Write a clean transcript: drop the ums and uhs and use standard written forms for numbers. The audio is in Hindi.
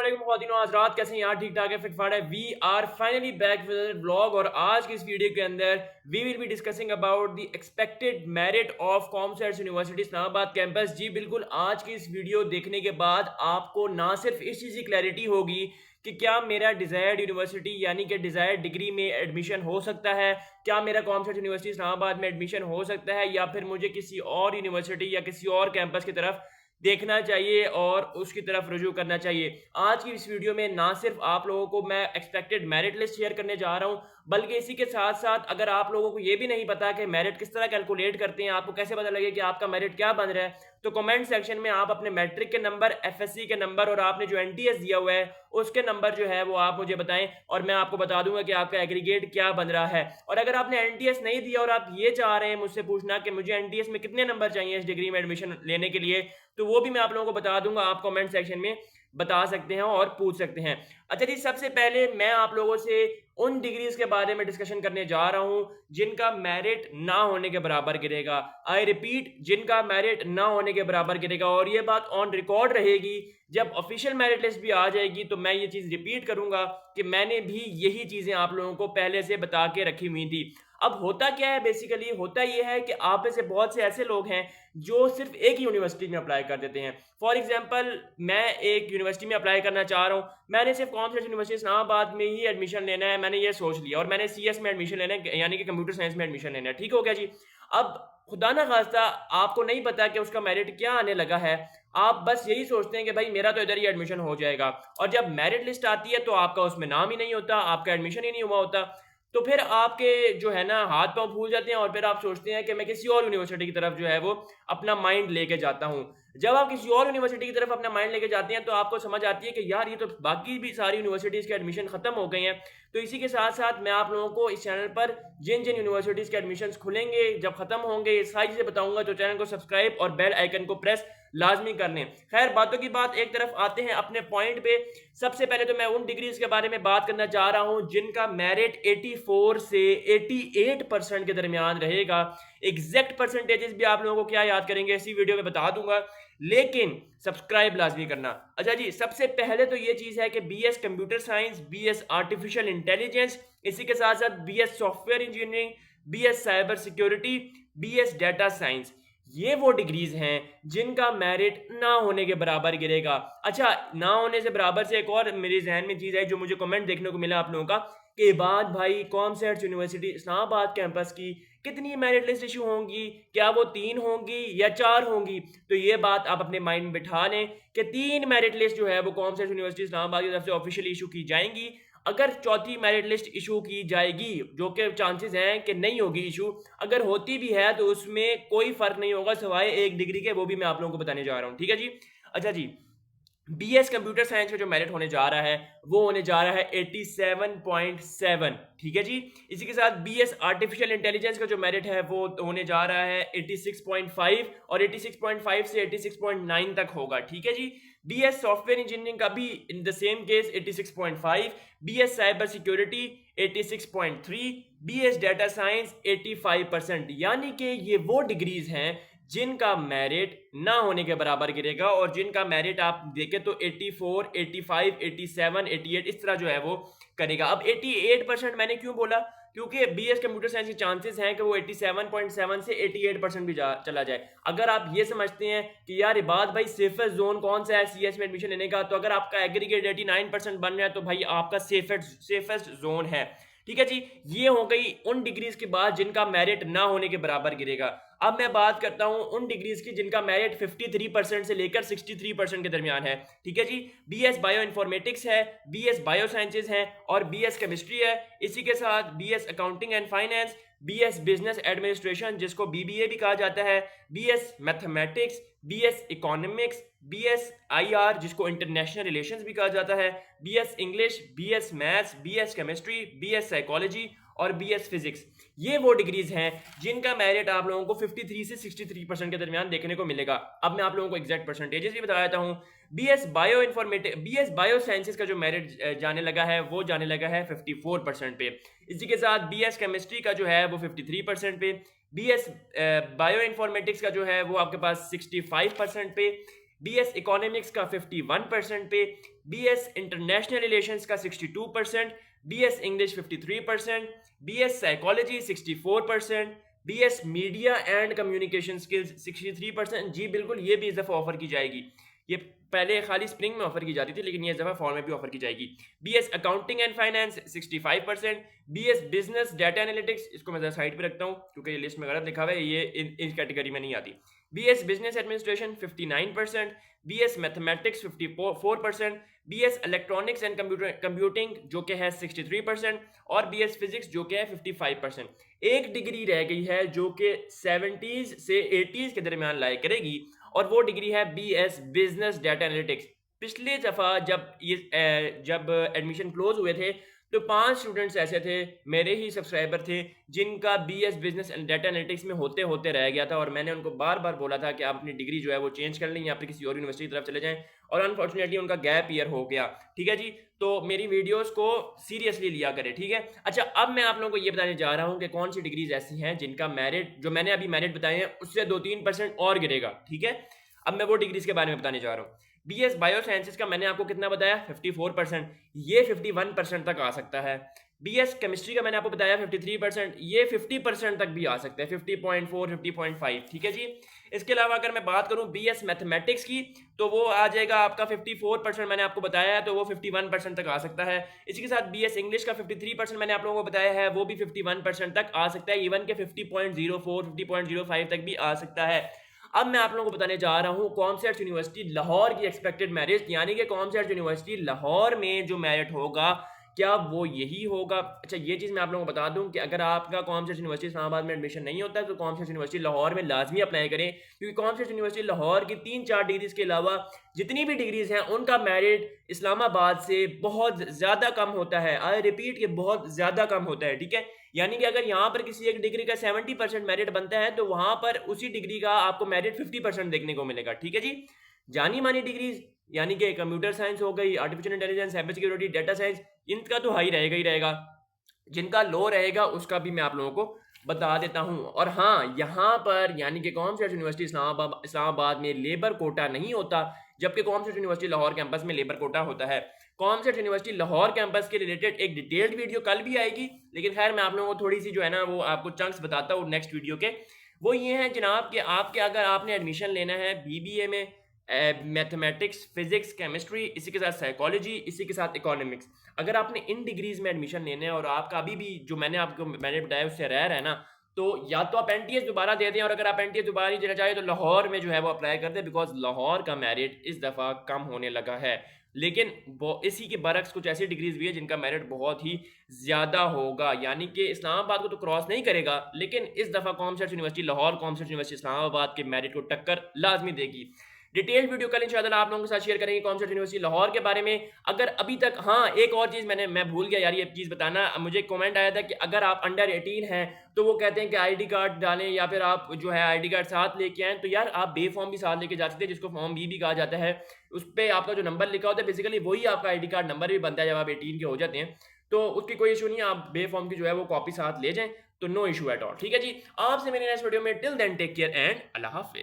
ख़वातीनो हज़रात, कैसे हैं यार? ठीक ठाक है, फिट फाट है। We are finally back with vlog और आज की इस वीडियो के अंदर we will be discussing about the expected merit of commerce university Islamabad campus. जी बिल्कुल, आज की इस वीडियो देखने के बाद आपको ना सिर्फ इस चीज़ की क्लैरिटी होगी कि क्या मेरा डिज़ायर्ड यूनिवर्सिटी यानी कि डिज़ायर्ड डिग्री में एडमिशन हो सकता है, क्या मेरा कॉमर्स यूनिवर्सिटी इस्लामाबाद में एडमिशन हो सकता है, या फिर मुझे किसी और यूनिवर्सिटी या किसी और कैंपस की तरफ देखना चाहिए और उसकी तरफ रुजू करना चाहिए। आज की इस वीडियो में ना सिर्फ आप लोगों को मैं एक्सपेक्टेड मेरिट लिस्ट शेयर करने जा रहा हूं, बल्कि इसी के साथ साथ अगर आप लोगों को ये भी नहीं पता कि मेरिट किस तरह कैलकुलेट करते हैं, आपको कैसे पता लगे कि आपका मेरिट क्या बन रहा है, तो कमेंट सेक्शन में आप अपने मैट्रिक के नंबर, एफएससी के नंबर और आपने जो एनटीएस दिया हुआ है उसके नंबर जो है वो आप मुझे बताएं और मैं आपको बता दूंगा कि आपका एग्रीगेट क्या बन रहा है। और अगर आपने एनटीएस नहीं दिया और आप ये चाह रहे हैं मुझसे पूछना कि मुझे एनटीएस में कितने नंबर चाहिए इस डिग्री में एडमिशन लेने के लिए, तो वो भी मैं आप लोगों को बता दूंगा। आप कमेंट सेक्शन में बता सकते हैं और पूछ सकते हैं। अच्छा जी, सबसे पहले मैं आप लोगों से उन डिग्रीज के बारे में डिस्कशन करने जा रहा हूं जिनका मेरिट ना होने के बराबर गिरेगा। आई रिपीट, जिनका मेरिट ना होने के बराबर गिरेगा, और ये बात ऑन रिकॉर्ड रहेगी। जब ऑफिशियल मेरिट लिस्ट भी आ जाएगी तो मैं ये चीज रिपीट करूंगा कि मैंने भी यही चीजें आप लोगों को पहले से बता के रखी हुई थी। अब होता क्या है, बेसिकली होता ये है कि आप में से बहुत से ऐसे लोग हैं जो सिर्फ एक ही यूनिवर्सिटी में अप्लाई कर देते हैं। फॉर एग्जांपल, मैं एक यूनिवर्सिटी में अप्लाई करना चाह रहा हूँ, मैंने सिर्फ कॉमर्स यूनिवर्सिटी इस्लामाबाद में ही एडमिशन लेना है, मैंने ये सोच लिया और मैंने सीएस में एडमिशन लेना है, यानी कि कंप्यूटर साइंस में एडमिशन लेना है। ठीक हो गया जी। अब खुदा ना खास्ता आपको नहीं पता कि उसका मेरिट क्या आने लगा है, आप बस यही सोचते हैं कि भाई मेरा तो इधर ही एडमिशन हो जाएगा, और जब मेरिट लिस्ट आती है तो आपका उसमें नाम ही नहीं होता, आपका एडमिशन ही नहीं हुआ होता। तो फिर आपके जो है ना हाथ पांव फूल जाते हैं और फिर आप सोचते हैं कि मैं किसी और यूनिवर्सिटी की तरफ जो है वो अपना माइंड लेके जाता हूँ। जब आप किसी और यूनिवर्सिटी की तरफ अपना माइंड लेके जाते हैं तो आपको समझ आती है कि यार ये तो बाकी भी सारी यूनिवर्सिटीज़ के एडमिशन खत्म हो गए हैं। तो इसी के साथ साथ मैं आप लोगों को इस चैनल पर जिन जिन यूनिवर्सिटीज़ के एडमिशन खुलेंगे, जब खत्म होंगे, ये सारी चीज़ें बताऊंगा। तो चैनल को सब्सक्राइब और बेल आइकन को प्रेस लाजमी कर लें। खैर, बातों की बात एक तरफ, आते हैं अपने पॉइंट पे। सबसे पहले तो मैं उन डिग्रीज के बारे में बात करना चाह रहा हूं जिनका मेरिट 84 से 88% के दरमियान रहेगा। एग्जैक्ट परसेंटेजेस भी आप लोगों को क्या याद करेंगे इसी वीडियो में बता दूंगा, लेकिन सब्सक्राइब लाजमी करना। अच्छा जी, सबसे पहले तो ये चीज है कि BS computer science, BS artificial intelligence, इसी के साथ साथ BS software engineering, BS cyber security, BS data science, ये वो डिग्रीज हैं जिनका मेरिट ना होने के बराबर गिरेगा। अच्छा, ना होने से बराबर से एक और मेरे जहन में चीज है जो मुझे कमेंट देखने को मिला आप लोगों का कि बाद भाई कॉमर्स यूनिवर्सिटी इस्लामाबाद कैंपस की कितनी मेरिट लिस्ट इशू होंगी, क्या वो 3 होंगी या 4 होंगी? तो ये बात आप अपने माइंड में बिठा लें कि 3 मेरिट लिस्ट जो है वो कॉमर्स यूनिवर्सिटी इस्लामाबाद की तरफ से ऑफिशियली इशू की जाएंगी। अगर चौथी मेरिट लिस्ट इशू की जाएगी, जो कि चांसेस हैं कि नहीं होगी इशू, अगर होती भी है तो उसमें कोई फर्क नहीं होगा सिवाय एक डिग्री के, वो भी मैं आप लोगों को बताने जा रहा हूँ। ठीक है जी। अच्छा जी, बीएस कंप्यूटर साइंस का जो मेरिट होने जा रहा है वो होने जा रहा है 87.7। ठीक है जी। इसी के साथ बीएस आर्टिफिशियल इंटेलिजेंस का जो मेरिट है वो होने जा रहा है 86.5 और 86.5 से 86.9 तक होगा। ठीक है जी। बीएस सॉफ्टवेयर इंजीनियरिंग का भी in the same case 86.5, BS cyber security 86.3, BS data science 85%। यानी कि ये वो डिग्रीज हैं जिनका मेरिट ना होने के बराबर गिरेगा और जिनका मेरिट आप देखें तो 84, 85, 87, 88 इस तरह जो है वो करेगा। अब 88% मैंने क्यों बोला, क्योंकि बीएस कंप्यूटर साइंस के चांसेस हैं कि वो 87.7 से 88% भी चला जाए। अगर आप ये समझते हैं कि यार इबाद भाई सेफेस्ट जोन कौन सा है सीएस में एडमिशन लेने का, तो अगर आपका एग्रीगेट 89% बन रहा है तो भाई आपका सेफेस्ट जोन है। ठीक है जी। ये हो गई उन डिग्रीज की बात जिनका मेरिट ना होने के बराबर गिरेगा। अब मैं बात करता हूं उन डिग्रीज की जिनका मेरिट 53% से लेकर 63% के दरमियान है। ठीक है जी। बीएस बायो इन्फॉर्मेटिक्स है, बीएस बायो साइंसेज है और बीएस केमिस्ट्री है। इसी के साथ BS accounting and finance, BS business administration जिसको बीबीए भी कहा जाता है, BS mathematics, BS economics, BS IR जिसको इंटरनेशनल रिलेशंस भी कहा जाता है, BS English, BS maths, BS chemistry, BS psychology और बीएस फिजिक्स। ये वो डिग्रीज हैं जिनका मेरिट आप लोगों को 53 से 63% के दरमियान देखने को मिलेगा। अब मैं आप लोगों को एग्जैक्ट परसेंटेजेस भी बता देता हूँ। BS bio informative, BS bio sciences का जो मेरिट जाने लगा है वो जाने लगा है 54% पे। इसी के साथ बीएस केमिस्ट्री का जो है वो 53% पे, बीएस बायो इन्फॉर्मेटिक्स का जो है वो आपके पास 65% पे, बीएस इकोनॉमिक्स का 51% पे, BS इंटरनेशनल रिलेशंस का 62%, BS English 53%, BS psychology 64%, BS media and communication skills 63%। जी बिल्कुल, ये भी इस दफ़ा ऑफर की जाएगी। ये पहले खाली स्प्रिंग में ऑफर की जाती थी, लेकिन ये इस दफ़ा फॉल में भी ऑफर की जाएगी। BS accounting and finance 65%, BS business data analytics, इसको मैं साइड पे रखता हूँ क्योंकि ये लिस्ट में गलत लिखा हुआ है, ये इन कैटेगरी में नहीं आती। BS business administration 59%, BS mathematics 54%, BS electronics and computing जो कि है 63%, और BS फिजिक्स जो कि है 55%। एक डिग्री रह गई है जो कि 70s से 80s के दरमियान लाया करेगी, और वो डिग्री है BS बिजनेस डाटा एनालिटिक्स। पिछले दफ़ा जब एडमिशन क्लोज हुए थे तो 5 स्टूडेंट्स ऐसे थे, मेरे ही सब्सक्राइबर थे, जिनका BS business and data analytics में होते होते रह गया था, और मैंने उनको बार बार बोला था कि आप अपनी डिग्री जो है वो चेंज कर लें या फिर किसी और यूनिवर्सिटी की तरफ चले जाएं, और अनफॉर्चुनेटली उनका गैप ईयर हो गया। ठीक है जी, तो मेरी वीडियोस को सीरियसली लिया करें, ठीक है। अच्छा, अब मैं आप लोगों को ये बताने जा रहा हूँ कि कौन सी डिग्रीज ऐसी हैं जिनका मेरिट, जो मैंने अभी मेरिट बताए हैं उससे 2-3% और गिरेगा, ठीक है। अब मैं वो डिग्रीज के बारे में बताने जा रहा हूँ। BS बायो साइंसेज का मैंने आपको कितना बताया, 54%, ये 51% तक आ सकता है। BS केमिस्ट्री का मैंने आपको बताया 53%, ये 50% तक भी आ सकता है, 50.4, 50.5, ठीक है जी। इसके अलावा अगर मैं बात करूं BS मैथमेटिक्स की, तो वो आ जाएगा आपका 54%, मैंने आपको बताया है, तो वो 51% तक आ सकता है। इसी के साथ BS इंग्लिश का 53% मैंने आप लोगों को बताया है, वो भी 51% तक आ सकता है, इवन के 50.04, 50.05 तक भी आ सकता है। अब मैं आप लोगों को बताने जा रहा हूँ कॉमसर्ट यूनिवर्सिटी लाहौर की एक्सपेक्टेड मेरिट, यानी कि कॉमसर्ट यूनिवर्सिटी लाहौर में जो मेरिट होगा क्या वो यही होगा। अच्छा, ये चीज़ मैं आप लोगों को बता दूं कि अगर आपका कॉमसर्ट यूनिवर्सिटी इस्लामाबाद में एडमिशन नहीं होता है तो कॉमसर्ट यूनिवर्सिटी लाहौर में लाजमी अप्लाई करें, क्योंकि कॉमसर्ट यूनिवर्सिटी लाहौर की 3-4 डिग्रीज के अलावा जितनी भी डिग्रीज हैं उनका मेरिट इस्लामाबाद से बहुत ज़्यादा कम होता है। आई रिपीट कि बहुत ज़्यादा कम होता है, ठीक है। यानी कि अगर यहाँ पर किसी एक डिग्री का 70% मेरिट बनता है तो वहाँ पर उसी डिग्री का आपको मेरिट 50% देखने को मिलेगा, ठीक है जी। जानी मानी डिग्रीज यानी कि कंप्यूटर साइंस हो गई, artificial intelligence, cyber security, data science, इनका तो हाई रहेगा ही रहेगा। जिनका लो रहेगा उसका भी मैं आप लोगों को बता देता हूं। और हाँ, यहाँ पर यानी कि कॉमसर्ट यूनिवर्सिटी इस्लामाबाद में लेबर कोटा नहीं होता, जबकि कॉमसर्ट यूनिवर्सिटी लाहौर कैंपस में लेबर कोटा होता है। कॉमसर्ट यूनिवर्सिटी लाहौर कैंपस के रिलेटेड एक डिटेल्ड वीडियो कल भी आएगी, लेकिन खैर मैं आप लोगों को थोड़ी सी जो है ना वो आपको चंक्स बताता हूँ नेक्स्ट वीडियो के। वो ये हैं जनाब कि आपके अगर आपने एडमिशन लेना है BBA में, मैथमेटिक्स, फिजिक्स, केमिस्ट्री, इसी के साथ साइकोलॉजी, इसी के साथ इकोनॉमिक्स, अगर आपने इन डिग्रीज में एडमिशन लेना है और आपका अभी भी जो मैंने बताया उससे रह रहा है ना, तो या तो आप NTA दोबारा दे दें, और अगर आप NTA दोबारा नहीं देना चाहे तो लाहौर में जो है वो अप्लाई कर दें, बिकॉज लाहौर का मेरिट इस दफ़ा कम होने लगा है। लेकिन वो इसी के बरक्स कुछ ऐसी डिग्रीज भी है जिनका मेरिट बहुत ही ज़्यादा होगा, यानी कि इस्लामाबाद को तो क्रॉस नहीं करेगा, लेकिन इस दफ़ा कॉमसर्ट यूनिवर्सिटी लाहौर कॉमसर्ट यूनिवर्सिटी इस्लामाबाद के मेरिट को टक्कर लाजमी देगी। डिटेल वीडियो कल इंशाल्लाह आप लोगों के साथ शेयर करेंगे कॉमसर्ट यूनिवर्सिटी लाहौर के बारे में। अगर अभी तक, हाँ एक और चीज़ मैं भूल गया यार, ये चीज़ बताना, मुझे कमेंट आया था कि अगर आप अंडर 18 हैं तो वो कहते हैं कि ID कार्ड डालें या फिर आप जो है ID कार्ड साथ लेके आएँ, तो यार आप बे फॉर्म भी साथ लेके जा सकते हैं, जिसको फॉर्म बी भी कहा जाता है। उस पर आपका जो नंबर लिखा होता है बेसिकली वही आपका ID कार्ड नंबर भी बनता है जब आप 18 के हो जाते हैं, तो उसकी कोई इशू नहीं है, आप बे फॉर्म की जो है वो कॉपी साथ ले जाएं, तो नो इशू एट ऑल, ठीक है जी। आपसे मेरे नेक्स्ट वीडियो में, till then take care and अल्लाह हाफिज़।